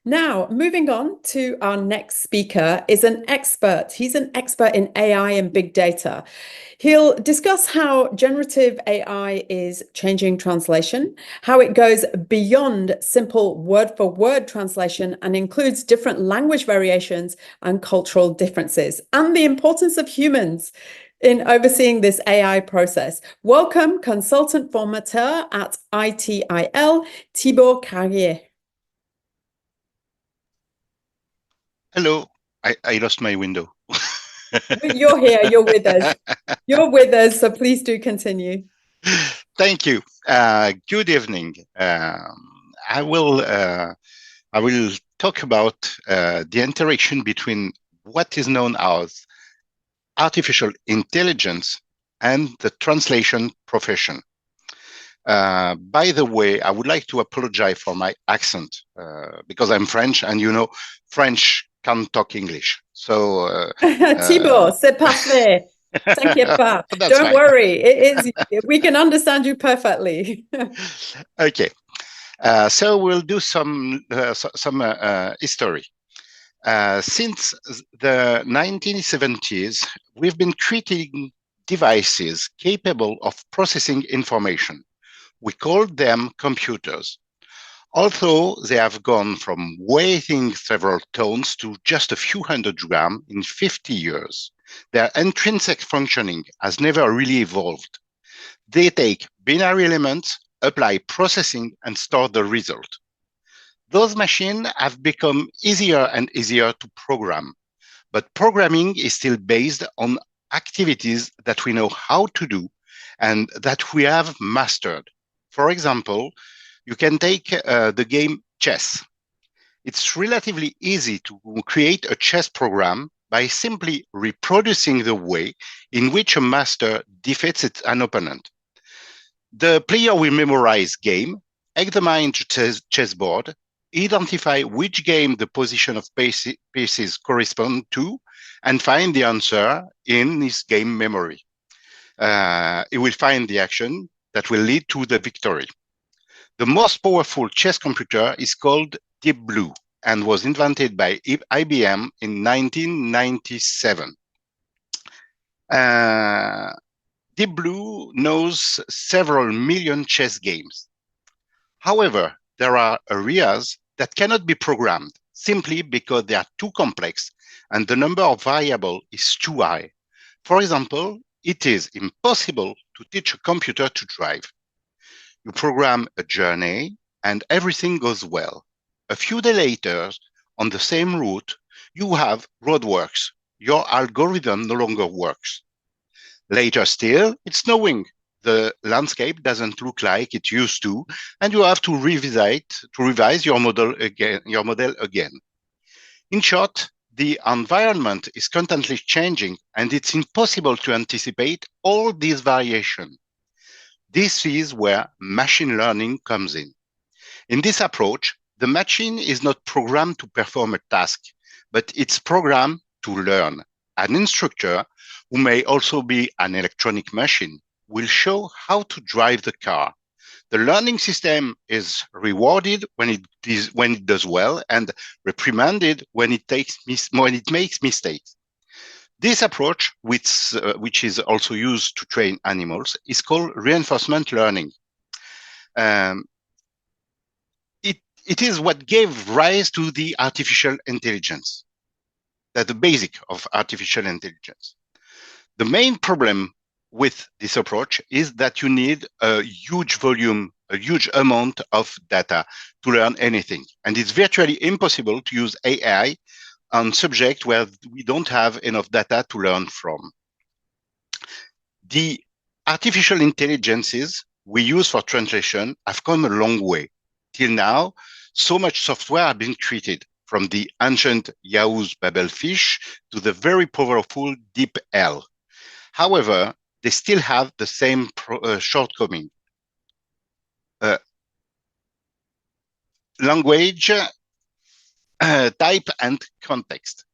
Now, moving on to our next speaker is an expert. He's an expert in AI and big data. He'll discuss how generative AI is changing translation, how it goes beyond simple word-for-word translation and includes different language variations and cultural differences, and the importance of humans in overseeing this AI process. Welcome, consultant formateur at ITIL, Thibault Carrier. Hello, I lost my window. You're here, you're with us. You're with us, so please do continue. Thank you. Good evening. I will talk about the interaction between what is known as artificial intelligence and the translation profession. By the way, I would like to apologize for my accent because I'm French, and you know, French can't talk English. So, Thibault, c'est parfait. T'inquiète pas. that's Don't fine. worry. We can understand you perfectly. Okay. So we'll do some history. Since the 1970s, we've been creating devices capable of processing information. We call them computers. Although they have gone from weighing several tons to just a few hundred grams in 50 years, their intrinsic functioning has never really evolved. They take binary elements, apply processing, and store the result. Those machines have become easier and easier to program, but programming is still based on activities that we know how to do and that we have mastered. For example, you can take the game chess. It's relatively easy to create a chess program by simply reproducing the way in which a master defeats an opponent. The player will memorize game, examine chessboard, identify which game the position of pieces correspond to, and find the answer in his game memory. He will find the action that will lead to the victory. The most powerful chess computer is called Deep Blue and was invented by IBM in 1997. Deep Blue knows several million chess games. However, there are areas that cannot be programmed simply because they are too complex and the number of variables is too high. For example, it is impossible to teach a computer to drive. You program a journey and everything goes well. A few days later, on the same route, you have roadworks. Your algorithm no longer works. Later still, it's snowing. The landscape doesn't look like it used to, and you have to revise your model again. In short, the environment is constantly changing, and it's impossible to anticipate all these variations. This is where machine learning comes in. In this approach, the machine is not programmed to perform a task, but it's programmed to learn. An instructor, who may also be an electronic machine, will show how to drive the car. The learning system is rewarded when it does well and reprimanded when it makes mistakes. This approach, which is also used to train animals, is called reinforcement learning. It is what gave rise to the artificial intelligence. That's the basic of artificial intelligence. The main problem with this approach is that you need a huge volume, a huge amount of data to learn anything. And it's virtually impossible to use AI on subjects where we don't have enough data to learn from. The artificial intelligences we use for translation have come a long way. Till now, so much software has been created, from the ancient Yahoo's Babelfish to the very powerful DeepL. However, they still have the same shortcoming. Language, type, and context.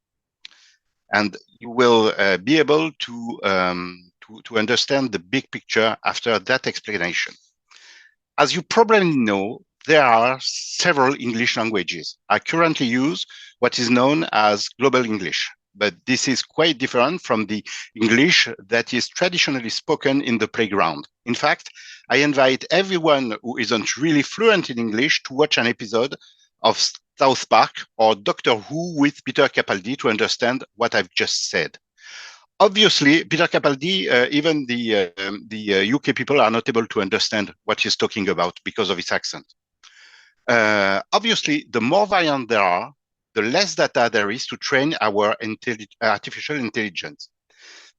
And you will be able to understand the big picture after that explanation. As you probably know, there are several English languages. I currently use what is known as Global English, but this is quite different from the English that is traditionally spoken in the playground. In fact, I invite everyone who isn't really fluent in English to watch an episode of South Park or Doctor Who with Peter Capaldi to understand what I've just said. Obviously, Peter Capaldi, even the UK people are not able to understand what he's talking about because of his accent. Obviously, the more variant there are, the less data there is to train our artificial intelligence.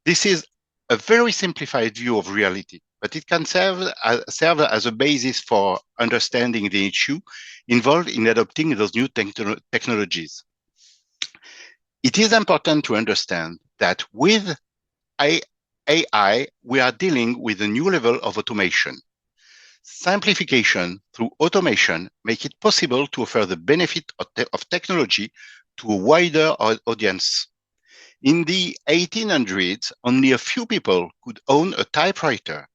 This is a very simplified view of reality, but it can serve as a basis for understanding the issue involved in adopting those new technologies. It is important to understand that with AI, we are dealing with a new level of automation. Simplification through automation make it possible to offer the benefit of technology to a wider audience. In the 1800s, only a few people could own a typewriter,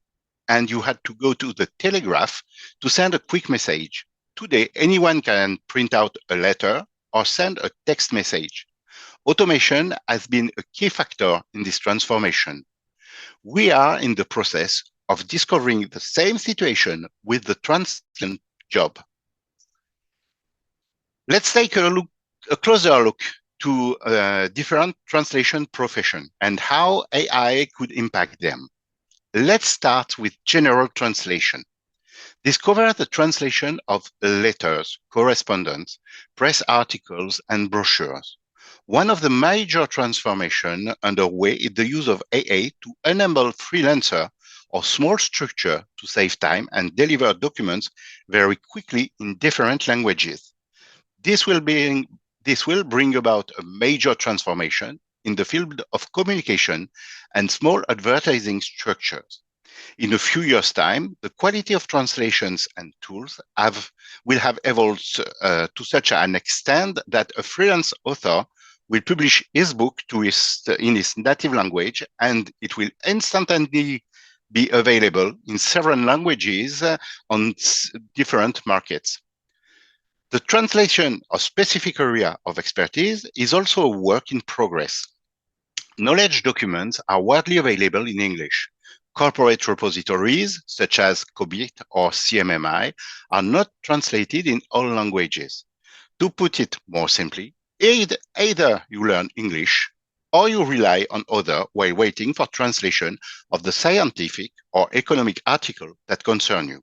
and you had to go to the telegraph to send a quick message. Today, anyone can print out a letter or send a text message. Automation has been a key factor in this transformation. We are in the process of discovering the same situation with the translation job. Let's take a closer look to different translation professions and how AI could impact them. Let's start with general translation. This covers the translation of letters, correspondence, press articles, and brochures. One of the major transformations underway is the use of AI to enable freelancer or small structure to save time and deliver documents very quickly in different languages. This will bring about a major transformation in the field of communication and small advertising structures. In a few years' time, the quality of translations and tools will have evolved to such an extent that a freelance author will publish his book in his native language, and it will instantly be available in several languages on different markets. The translation of specific area of expertise is also a work in progress. Knowledge documents are widely available in English. Corporate repositories, such as COBIT or CMMI, are not translated in all languages. To put it more simply, either you learn English or you rely on other while waiting for translation of the scientific or economic article that concern you.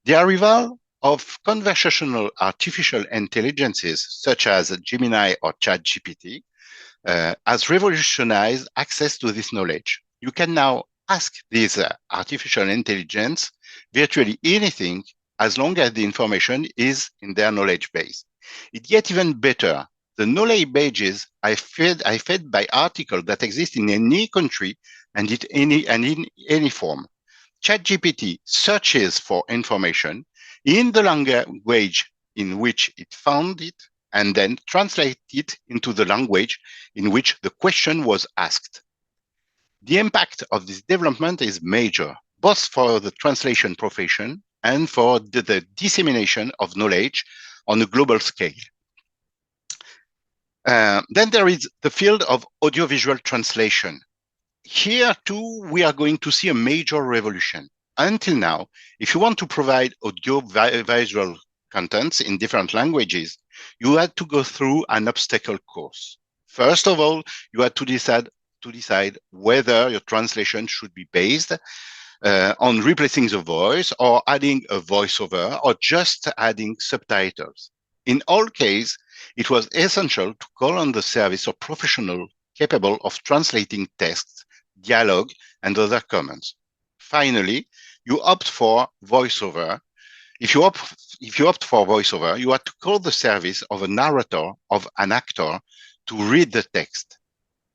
The arrival of conversational artificial intelligences such as Gemini or ChatGPT has revolutionized access to this knowledge. You can now ask this artificial intelligence virtually anything as long as the information is in their knowledge base. It gets even better. The knowledge bases are fed by articles that exist in any country and in any form. ChatGPT searches for information in the language in which it found it and then translates it into the language in which the question was asked. The impact of this development is major, both for the translation profession and for the dissemination of knowledge on a global scale. Then there is the field of audiovisual translation. Here too, we are going to see a major revolution. Until now, if you want to provide audio-visual contents in different languages, you had to go through an obstacle course. First of all, you had to decide whether your translation should be based on replacing the voice or adding a voiceover or just adding subtitles. In all cases, it was essential to call on the service of professionals capable of translating text, dialogue, and other comments. Finally, you opt for voiceover. If you opt for voiceover, you have to call the service of a narrator, of an actor, to read the text.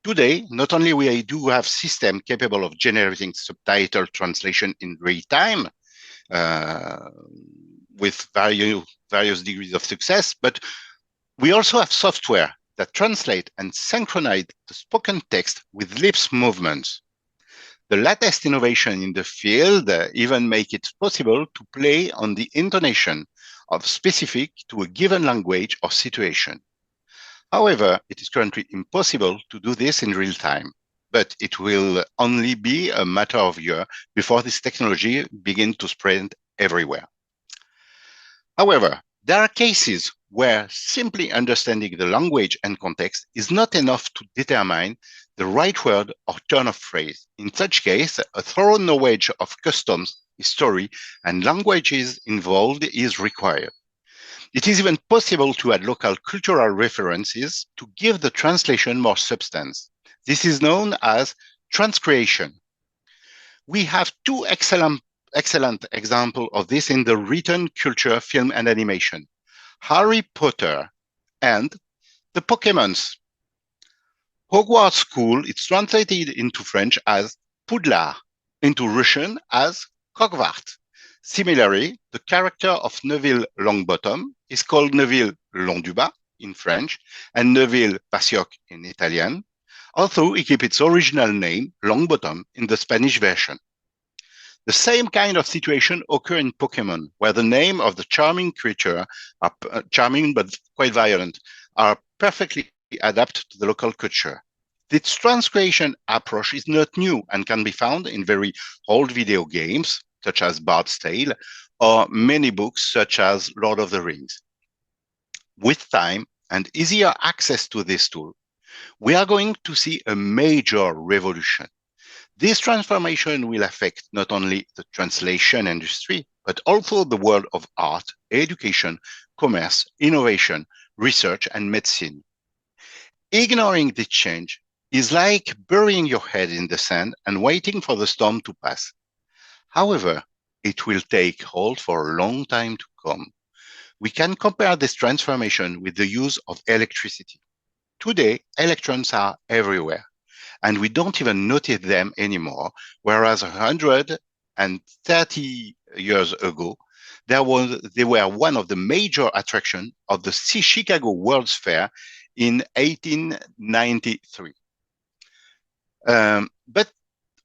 Today, not only we do have systems capable of generating subtitle translation in real time with various degrees of success, but we also have software that translate and synchronize the spoken text with lips movements. The latest innovation in the field even make it possible to play on the intonation of specific to a given language or situation. However, it is currently impossible to do this in real time, but it will only be a matter of years before this technology begins to spread everywhere. However, there are cases where simply understanding the language and context is not enough to determine the right word or turn of phrase. In such case, a thorough knowledge of customs, history, and languages involved is required. It is even possible to add local cultural references to give the translation more substance. This is known as transcreation. We have two excellent examples of this in the written culture, film, and animation. Harry Potter and the Pokémons. Hogwarts School is translated into French as Poudlard, into Russian as Hogwarts. Similarly, the character of Neville Longbottom is called Neville Londuba in French and Neville Passioc in Italian, although he keeps its original name, Longbottom, in the Spanish version. The same kind of situation occurs in Pokemon, where the name of the charming creature, charming but quite violent, are perfectly adapted to the local culture. This transcreation approach is not new and can be found in very old video games, such as Bard's Tale, or many books such as Lord of the Rings. With time and easier access to this tool, we are going to see a major revolution. This transformation will affect not only the translation industry, but also the world of art, education, commerce, innovation, research, and medicine. Ignoring this change is like burying your head in the sand and waiting for the storm to pass. However, it will take hold for a long time to come. We can compare this transformation with the use of electricity. Today, electrons are everywhere, and we don't even notice them anymore, whereas 130 years ago, they were one of the major attractions of the Chicago World's Fair in 1893. But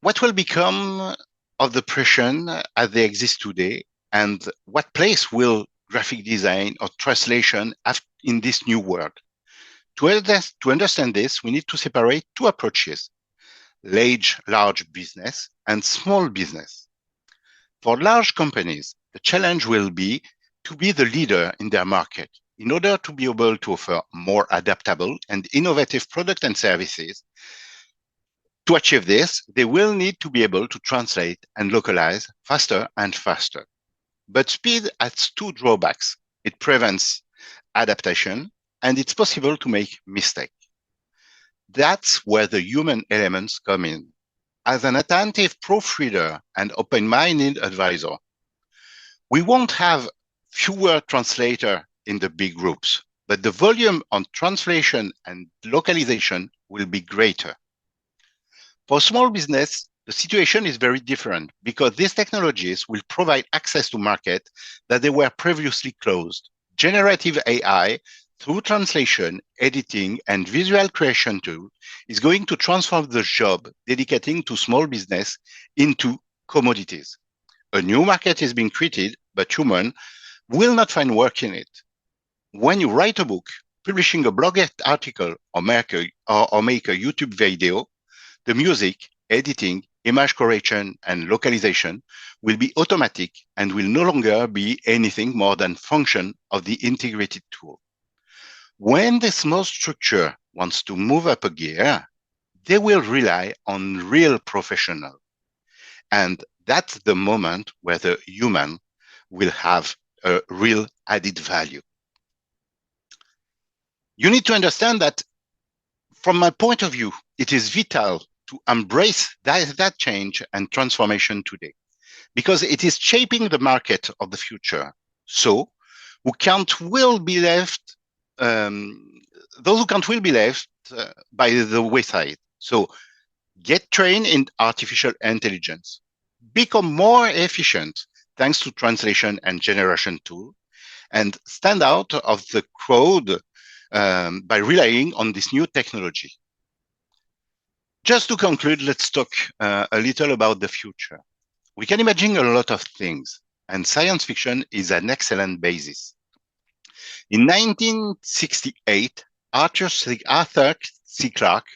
what will become of the profession as they exist today, and what place will graphic design or translation have in this new world? To understand this, we need to separate two approaches: large business and small business. For large companies, the challenge will be to be the leader in their market. In order to be able to offer more adaptable and innovative products and services, to achieve this, they will need to be able to translate and localize faster and faster. But speed has two drawbacks. It prevents adaptation, and it's possible to make mistakes. That's where the human elements come in. As an attentive proofreader and open-minded advisor, we won't have fewer translators in the big groups, but the volume on translation and localization will be greater. For small business, the situation is very different because these technologies will provide access to markets that they were previously closed. Generative AI, through translation, editing, and visual creation tools, is going to transform the job dedicating to small business into commodities. A new market is being created, but humans will not find work in it. When you write a book, publishing a blog article, or make a YouTube video, the music, editing, image correction, and localization will be automatic and will no longer be anything more than function of the integrated tool. When the small structure wants to move up a gear, they will rely on real professionals. And that's the moment where the human will have a real added value. You need to understand that from my point of view, it is vital to embrace that change and transformation today, because it is shaping the market of the future. So those who can't will be left by the wayside. So get trained in artificial intelligence, become more efficient thanks to translation and generation tool, and stand out of the crowd by relying on this new technology. Just to conclude, let's talk a little about the future. We can imagine a lot of things. and science fiction is an excellent basis. In 1968, Arthur C. Clarke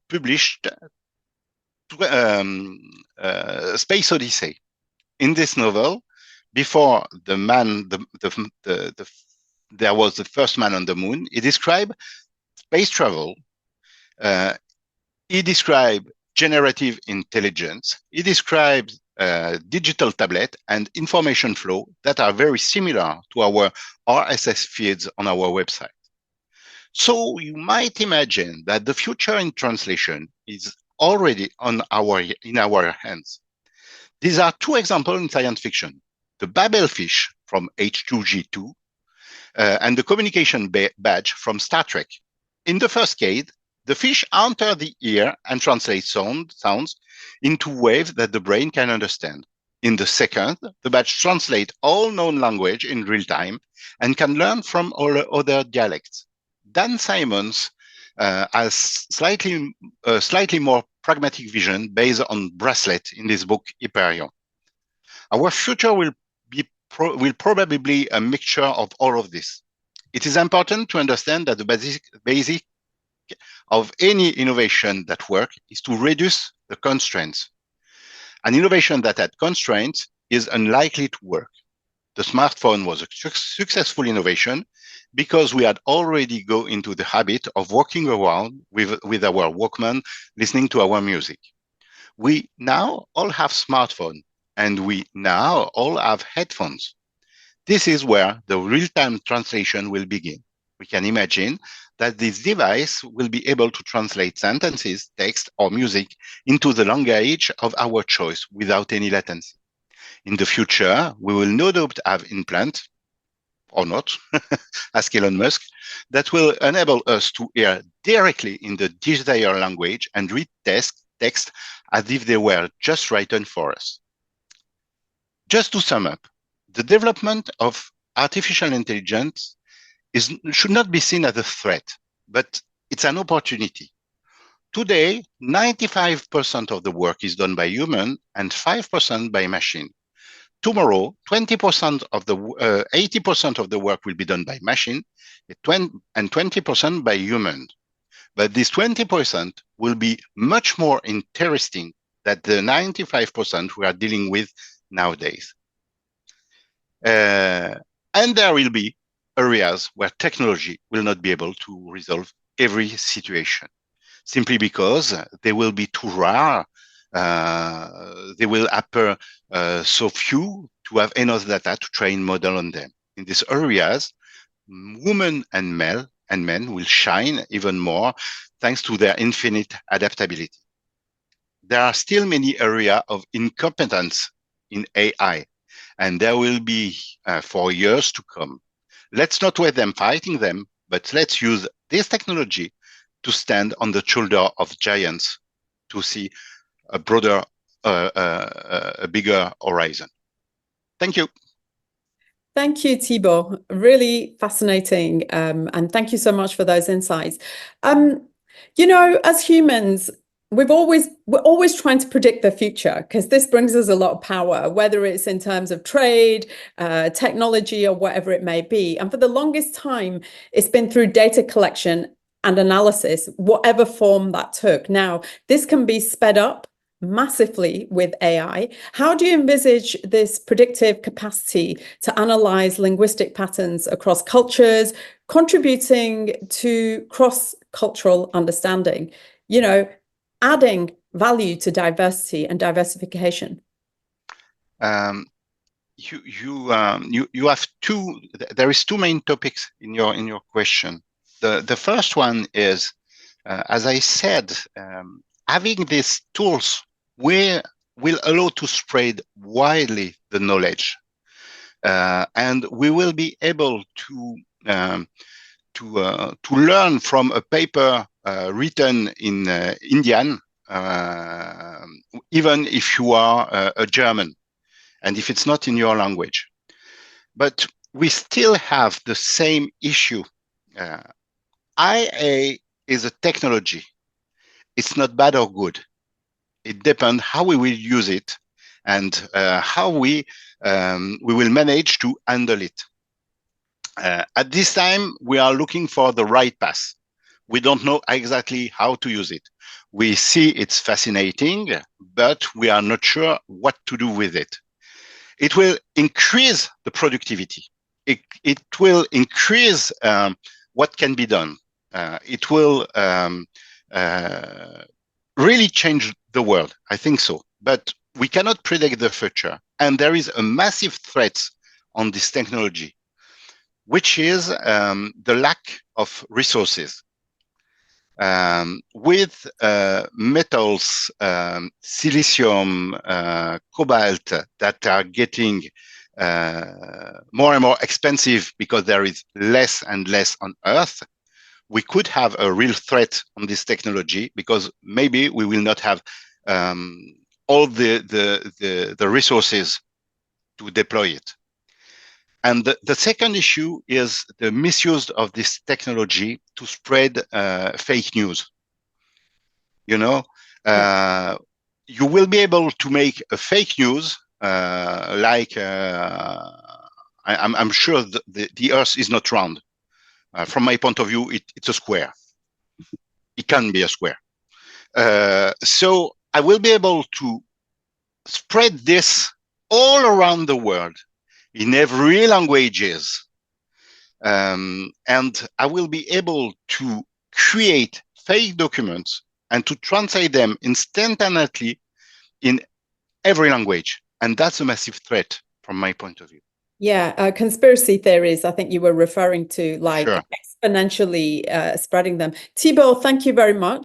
published Space Odyssey. In this novel, before there was the first man on the moon, he described space travel. He described generative intelligence. He described digital tablet and information flow that are very similar to our RSS feeds on our website. So you might imagine that the future in translation is already in our hands. These are two examples in science fiction: the Babel fish from H2G2 and the communication badge from Star Trek. In the first case, the fish enter the ear and translate sounds into waves that the brain can understand. In the second, the badge translates all known language in real time and can learn from all other dialects. Dan Simons has slightly more pragmatic vision based on bracelet in his book Hyperion. Our future will probably be a mixture of all of this. It is important to understand that the basic of any innovation that works is to reduce the constraints. An innovation that had constraints is unlikely to work. The smartphone was a successful innovation because we had already go into the habit of walking around with our Walkman, listening to our music. We now all have smartphones, and we now all have headphones. This is where the real-time translation will begin. We can imagine that this device will be able to translate sentences, text, or music into the language of our choice without any latency. In the future, we will no doubt have implants, or not, ask Elon Musk, that will enable us to hear directly in the desired language and read text as if they were just written for us. Just to sum up, the development of artificial intelligence should not be seen as a threat, but it's an opportunity. Today, 95% of the work is done by human and 5% by machine. Tomorrow, 80% of the work will be done by machine and 20% by human. But this 20% will be much more interesting than the 95% we are dealing with nowadays. And there will be areas where technology will not be able to resolve every situation, simply because they will be too rare. They will appear so few to have enough data to train model on them. In these areas, women and men will shine even more thanks to their infinite adaptability. There are still many areas of incompetence in AI, and there will be for years to come. Let's not let them fighting them, but let's use this technology to stand on the shoulder of giants to see a broader, a bigger horizon. Thank you. Thank you, Thibault. Really fascinating. And thank you so much for those insights. You know, as humans, we're always trying to predict the future because this brings us a lot of power, whether it's in terms of trade, technology, or whatever it may be. And for the longest time, it's been through data collection and analysis, whatever form that took. Now, this can be sped up massively with AI. How do you envisage this predictive capacity to analyze linguistic patterns across cultures, contributing to cross-cultural understanding, you know, adding value to diversity and diversification? You have there is two main topics in your question. The first one is, as I said, having these tools will allow to spread widely the knowledge, and we will be able to learn from a paper written in Indian, even if you are a German, and if it's not in your language. But we still have the same issue. IA is a technology. It's not bad or good. It depends how we will use it and how we will manage to handle it. At this time, we are looking for the right path. We don't know exactly how to use it. We see it's fascinating, but we are not sure what to do with it. It will increase the productivity. It will increase what can be done. It will really change the world. I think so. But we cannot predict the future. And there is a massive threat on this technology, which is the lack of resources. With metals, silicium, cobalt that are getting more and more expensive because there is less and less on Earth, we could have a real threat on this technology, because maybe we will not have all the resources to deploy it. And the second issue is the misuse of this technology to spread fake news. You know, you will be able to make a fake news like I'm sure the Earth is not round. From my point of view, it's a square. It can be a square. So I will be able to spread this all around the world in every languages. And I will be able to create fake documents and to translate them instantaneously in every language. And that's a massive threat from my point of view. Yeah, conspiracy theories, I think you were referring to, like Sure. exponentially spreading them. Thibault, thank you very much.